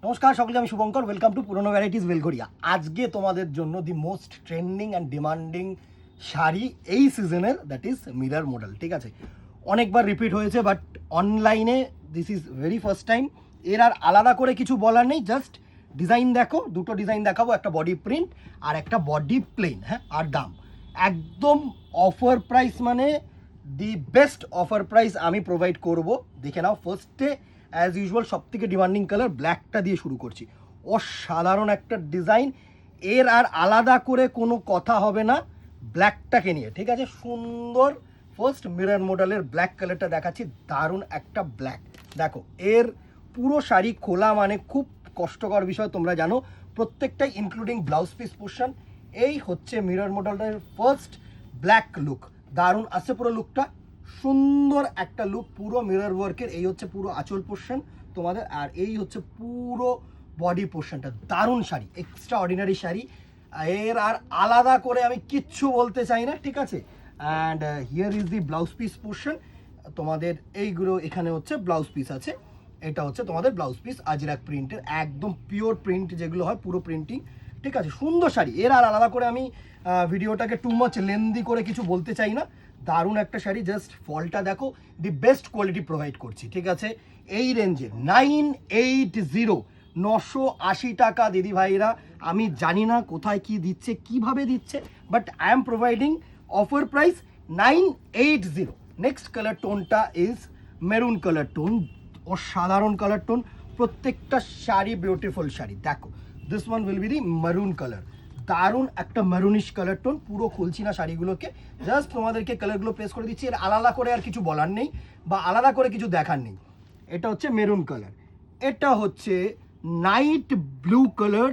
নমস্কার সকলকে, আমি শুভঙ্কর। ওয়েলকাম টু পুরনো ভ্যারাইটিস বেলঘরিয়া। আজকে তোমাদের জন্য the most trending and demanding sari এই সিজনের, দ্যাট ইজ মিরর মডেল। ঠিক আছে, অনেকবার রিপিট হয়েছে, বাট অনলাইনে this is very first time. এর আর আলাদা করে কিছু বলার নেই, জাস্ট ডিজাইন দেখো, দুটো ডিজাইন দেখাবো, একটা বডি প্রিন্ট আর একটা বডি প্লেন। হ্যাঁ, আর দাম একদম অফার প্রাইস, মানে দি বেস্ট অফার প্রাইস আমি প্রোভাইড করব। দেখে নাও, ফার্স্টে অ্যাজ ইউজুয়াল সব থেকে ডিমান্ডিং কালার ব্ল্যাকটা দিয়ে শুরু করছি। অসাধারণ একটা ডিজাইন, এর আর আলাদা করে কোনো কথা হবে না ব্ল্যাকটাকে নিয়ে। ঠিক আছে, সুন্দর ফার্স্ট মিরর মডেলের ব্ল্যাক কালারটা দেখাচ্ছি। দারুণ একটা ব্ল্যাক। দেখো, এর পুরো শাড়ি খোলা মানে খুব কষ্টকর বিষয়, তোমরা জানো। প্রত্যেকটাই ইনক্লুডিং ব্লাউজ পিস পোর্শন। এই হচ্ছে মিরর মডেলের ফার্স্ট ব্ল্যাক লুক। দারুণ আসছে পুরো লুকটা, সুন্দর একটা লুক পুরো মিরর ওয়ার্কের। এই হচ্ছে পুরো আঁচল পোর্শন তোমাদের, আর এই হচ্ছে পুরো বডি পোর্শনটা। দারুণ শাড়ি, এক্সট্রা অর্ডিনারি শাড়ি। এর আর আলাদা করে আমি কিচ্ছু বলতে চাই না। ঠিক আছে, and here is the blouse piece portion তোমাদের। এইগুলো এখানে হচ্ছে ব্লাউজ পিস আছে, এটা হচ্ছে তোমাদের ব্লাউজ পিস আজরাক প্রিন্টের, একদম পিওর প্রিন্ট যেগুলো হয়, পুরো প্রিন্টিং। ঠিক আছে, সুন্দর শাড়ি। এর আর আলাদা করে আমি ভিডিওটাকে টু মাচ লেন্দি করে কিছু বলতে চাই না। দারুণ একটা শাড়ি, জাস্ট ফলটা দেখো, দি বেস্ট কোয়ালিটি প্রোভাইড করছি। ঠিক আছে, এই রেঞ্জে 980, 980 টাকা দিদি ভাইরা। আমি জানি না কোথায় কি দিচ্ছে, কিভাবে দিচ্ছে, but I am providing offer price 980। Next colour টোনটা ইজ মেরুন কালার টোন। অসাধারণ কালার টোন, প্রত্যেকটা শাড়ি বিউটিফুল শাড়ি। দেখো, this one will be the maroon colour. দারুণ একটা মেরুনিশ কালার টোন। পুরো খুলছি না শাড়িগুলোকে, জাস্ট তোমাদেরকে কালারগুলো প্লেস করে দিচ্ছি। এর আলাদা করে আর কিছু বলার নেই বা আলাদা করে কিছু দেখার নেই। এটা হচ্ছে মেরুন কালার, এটা হচ্ছে নাইট ব্লু কালার।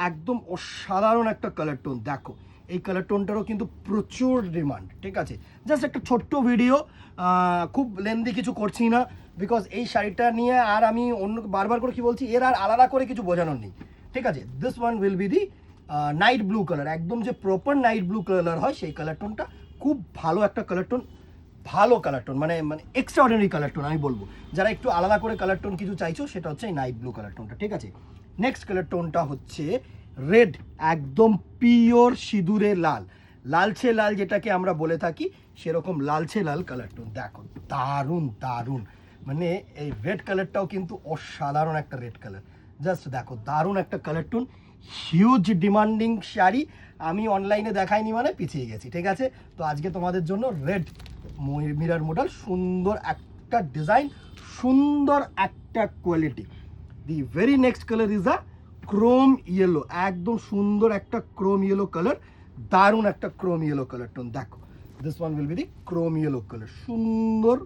একদম অসাধারণ একটা কালার টোন। দেখো, এই কালার টোনটারও কিন্তু প্রচুর ডিমান্ড। ঠিক আছে, জাস্ট একটা ছোট্ট ভিডিও, খুব লেন্দি কিছু করছি না, বিকজ এই শাড়িটা নিয়ে আর আমি অন্য বারবার করে কি বলছি, এর আর আলাদা করে কিছু বোঝানোর নেই। ঠিক আছে, this one will be the night blue colour. একদম যে প্রপার নাইট ব্লু কালার হয় সেই কালার টোনটা, খুব ভালো একটা কালার টোন। ভালো কালার টোন, মানে মানে এক্সট্রা অর্ডিনারি কালার টোন আমি বলবো। যারা একটু আলাদা করে কালার টোন কিছু চাইছো, সেটা হচ্ছে এই নাইট ব্লু কালার টোনটা। ঠিক আছে, নেক্সট কালার টোনটা হচ্ছে রেড, একদম পিওর সিঁদুরে লাল, লালচে লাল যেটাকে আমরা বলে থাকি, সেরকম লালচে লাল কালার টোন। দেখো, দারুণ দারুণ, মানে এই রেড কালারটাও কিন্তু অসাধারণ একটা রেড কালার। জাস্ট দেখো, দারুণ একটা colour tone, huge demanding sari. আমি অনলাইনে দেখাইনি মানে পিছিয়ে গেছি। ঠিক আছে, তো আজকে তোমাদের জন্য রেড মিরর মডেল, সুন্দর একটা ডিজাইন, সুন্দর একটা quality. The very next colour is a Chrome yellow. একদম সুন্দর একটা ক্রোম ইয়েলো কালার, দারুণ একটা ক্রোম ইয়েলো কালার টোন। দেখো, this one will be the Chrome yellow colour. সুন্দর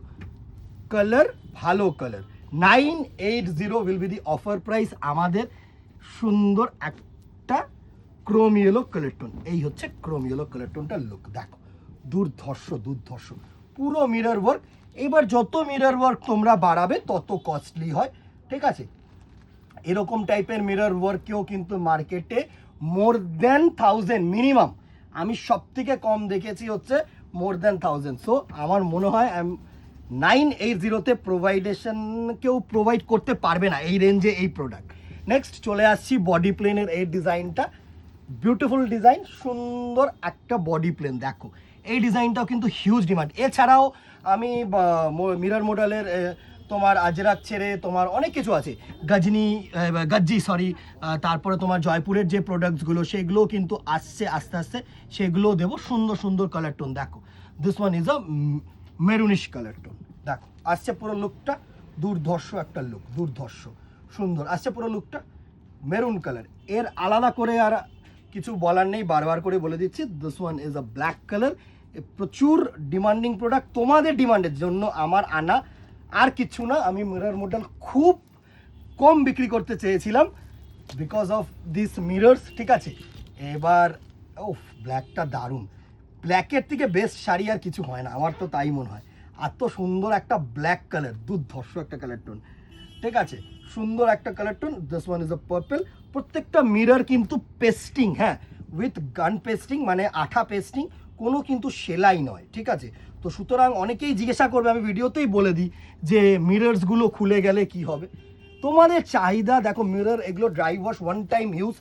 কালার, ভালো colour. 980 will be the offer price আমাদের। সুন্দর একটা ক্রোম ইয়েলো কালার টোন। এই হচ্ছে ক্রোম ইয়েলো কালার টোনটার লুক। দেখো, দুর্ধর্ষ দুর্ধর্ষ, পুরো মিরর ওয়ার্ক। এবার যত মিরর ওয়ার্ক তোমরা বাড়াবে তত কস্টলি হয়। ঠিক আছে, এরকম টাইপের মিরর ওয়ার্কেও কিন্তু মার্কেটে মোর দেন 1000 মিনিমাম। আমি সব থেকে কম দেখেছি হচ্ছে মোর দেন 1000। সো আমার মনে হয় 980-তে কেউ প্রোভাইড করতে পারবে না এই রেঞ্জে এই প্রোডাক্ট। নেক্সট চলে আসছি বডি প্লেনের এই ডিজাইনটা। বিউটিফুল ডিজাইন, সুন্দর একটা বডি প্লেন। দেখো, এই ডিজাইনটাও কিন্তু হিউজ ডিমান্ড। এছাড়াও আমি মিরর মডেলের তোমার আজরাক ছেড়ে তোমার অনেক কিছু আছে, গজ্জি সরি, তারপরে তোমার জয়পুরের যে প্রোডাক্টসগুলো সেগুলোও কিন্তু আসছে আস্তে আস্তে, সেগুলোও দেবো। সুন্দর সুন্দর কালার টোন। দেখো, this one is a maroonish colour tone. দেখো, আসছে পুরো লুকটা, দুর্ধর্ষ একটা লুক, দুর্ধর্ষ সুন্দর আসছে পুরো লুকটা, মেরুন কালার। এর আলাদা করে আর কিছু বলার নেই, বারবার করে বলে দিচ্ছি। This one is a black colour. প্রচুর ডিমান্ডিং প্রোডাক্ট, তোমাদের ডিমান্ডের জন্য আমার আনা, আর কিছু না। আমি মিরর মডেল খুব কম বিক্রি করতে চেয়েছিলাম বিকজ অফ দিস মিরর্স। ঠিক আছে, এবার ও ব্ল্যাকটা দারুণ। ব্ল্যাকের থেকে বেস্ট শাড়ি আর কিছু হয় না, আমার তো তাই মনে হয়। এত সুন্দর একটা ব্ল্যাক কালার, দুর্ধর্ষ একটা কালার টোন। ঠিক আছে, সুন্দর একটা colour tone. This one is a purple. প্রত্যেকটা মিরর কিন্তু পেস্টিং, হ্যাঁ, উইথ গান পেস্টিং, মানে আঠা পেস্টিং, কোনো কিন্তু সেলাই নয়। ঠিক আছে, তো সুতরাং অনেকেই জিজ্ঞাসা করবে, আমি ভিডিওতেই বলে দিই যে মিরর্সগুলো খুলে গেলে কি হবে। তো তোমাদের চাহিদা দেখো মিরর এগুলো dry wash one time use,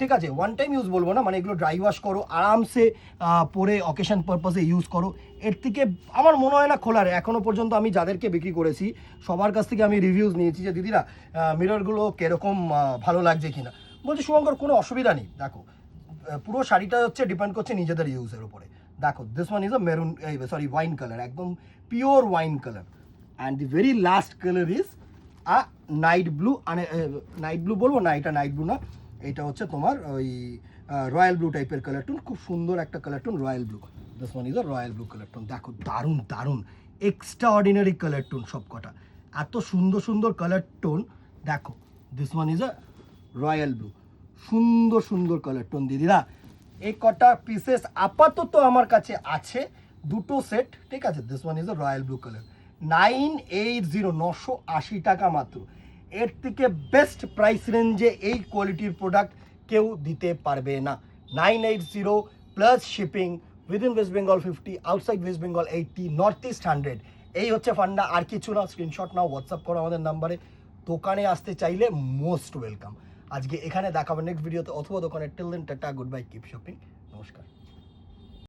ঠিক আছে, ওয়ান টাইম ইউজ বলবো না, মানে এগুলো ড্রাই ওয়াশ করো আরামসে, পরে অকেশন পারপাসে ইউজ করো। এর থেকে আমার মনে হয় না খোলার, এখনও পর্যন্ত আমি যাদেরকে বিক্রি করেছি সবার কাছ থেকে আমি রিভিউজ নিয়েছি যে দিদিরা মিররগুলো কীরকম ভালো লাগছে কিনা, বলছি শুভঙ্কর কোনো অসুবিধা নেই। দেখো পুরো শাড়িটা হচ্ছে ডিপেন্ড করছে নিজেদের ইউজের উপরে। দেখো this one is a maroon, sorry wine colour, একদম pure wine colour, and the very last colour is a night blue, night blue বলবো না, এটা নাইট ব্লু না, এটা হচ্ছে তোমার ওই রয়্যাল ব্লু টাইপের কালার টোন, খুব সুন্দর একটা colour tone, royal blue. This one is a royal blue colour tone. দেখো দারুণ দারুণ এক্সট্রা অর্ডিনারি কালার টোন, সব কটা এত সুন্দর সুন্দর কালার টোন। দেখো this one is a royal blue, সুন্দর সুন্দর কালার টোন দিদিরা। এই কটা পিসেস আপাতত আমার কাছে আছে, দুটো সেট, ঠিক আছে। This one is a royal blue colour, 980, 980 টাকা মাত্র। এর থেকে বেস্ট প্রাইস রেঞ্জে এই কোয়ালিটির প্রোডাক্ট কেউ দিতে পারবে না। 980 plus shipping, within West Bengal 50, outside West Bengal 80, north east 100। এই হচ্ছে ফান্ডা, আর কিছু না। স্ক্রিনশট নাও, হোয়াটসঅ্যাপ করো আমাদের নাম্বারে। দোকানে আসতে চাইলে মোস্ট ওয়েলকাম। আজকে এখানে দেখাবো নেক্সট ভিডিওতে অথবা দোকানে। Till then tata, good bye, keep shopping.